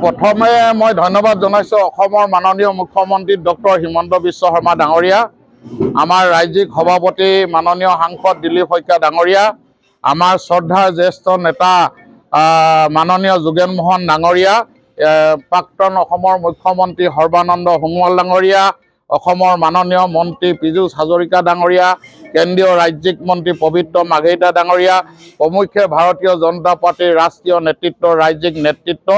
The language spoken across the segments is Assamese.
প্ৰথমে মই ধন্যবাদ জনাইছোঁ অসমৰ মাননীয় মুখ্যমন্ত্ৰী ডক্টৰ হিমন্ত বিশ্ব শৰ্মা ডাঙৰীয়া, আমাৰ ৰাজ্যিক সভাপতি মাননীয় সাংসদ দিলীপ শইকীয়া ডাঙৰীয়া, আমাৰ শ্ৰদ্ধাৰ জ্যেষ্ঠ নেতা মাননীয় যোগেন মোহন ডাঙৰীয়া, প্ৰাক্তন অসমৰ মুখ্যমন্ত্ৰী সৰ্বানন্দ সোণোৱাল ডাঙৰীয়া, অসমৰ মাননীয় মন্ত্ৰী পীযুষ হাজৰিকা ডাঙৰীয়া, কেন্দ্ৰীয় ৰাজ্যিক মন্ত্ৰী পবিত্ৰ মাঘেৰিটা ডাঙৰীয়া, প্ৰমুখ্যে ভাৰতীয় জনতা পাৰ্টীৰ ৰাষ্ট্ৰীয় নেতৃত্ব, ৰাজ্যিক নেতৃত্ব,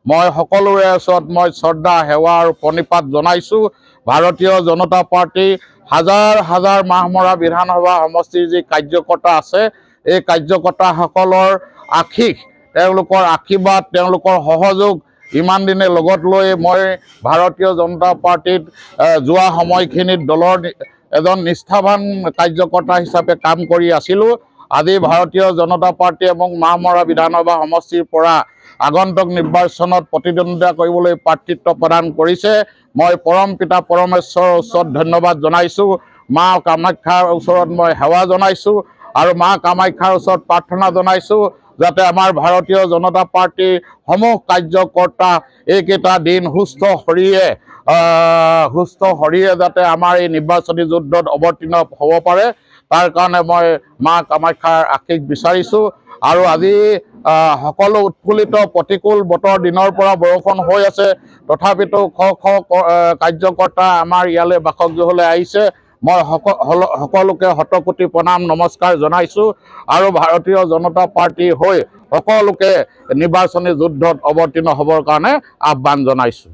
মই সকলোৰে ওচৰত মই শ্ৰদ্ধা সেৱা আৰু প্ৰণিপাত জনাইছোঁ। ভাৰতীয় জনতা পাৰ্টী হাজাৰ হাজাৰ মাহমৰা বিধানসভা সমষ্টিৰ যি কাৰ্যকৰ্তা আছে, এই কাৰ্যকৰ্তাসকলৰ তেওঁলোকৰ আশীৰ্বাদ, তেওঁলোকৰ সহযোগ ইমান দিনে লগত লৈ মই ভাৰতীয় জনতা পাৰ্টীত যোৱা সময়খিনিত দলৰ এজন নিষ্ঠাৱান কাৰ্যকৰ্তা হিচাপে কাম কৰি আছিলোঁ। আজি ভাৰতীয় জনতা পাৰ্টী এবং মাহমৰা বিধানসভা সমষ্টিৰ পৰা আগন্তুক নিৰ্বাচনত প্ৰতিদ্বন্দ্বিতা কৰিবলৈ প্ৰাৰ্থিত্ব প্ৰদান কৰিছে। মই পৰম পিতা পৰমেশ্বৰৰ ওচৰত ধন্যবাদ জনাইছোঁ। মা কামাখ্যাৰ ওচৰত মই সেৱা জনাইছোঁ আৰু মা কামাখ্যাৰ ওচৰত প্ৰাৰ্থনা জনাইছোঁ যাতে আমাৰ ভাৰতীয় জনতা পাৰ্টীৰ সমূহ কাৰ্যকৰ্তা এইকেইটা দিন সুস্থ শৰীৰে যাতে আমাৰ এই নিৰ্বাচনী যুদ্ধত অৱতীৰ্ণ হ'ব পাৰে, তাৰ কাৰণে মই মা কামাখ্যাৰ আশীষ বিচাৰিছোঁ। আৰু আজি সকলো উৎফুল্লিত, প্ৰতিকূল বতৰ, দিনৰ পৰা বৰষুণ হৈ আছে, তথাপিতো কাৰ্যকৰ্তা আমাৰ ইয়ালৈ বাসগৃহলৈ আহিছে। মই সকলোকে শতকোটি প্ৰণাম নমস্কাৰ জনাইছোঁ আৰু ভাৰতীয় জনতা পাৰ্টীৰ হৈ সকলোকে নিৰ্বাচনী যুদ্ধত অৱতীৰ্ণ হ'বৰ কাৰণে আহ্বান জনাইছোঁ।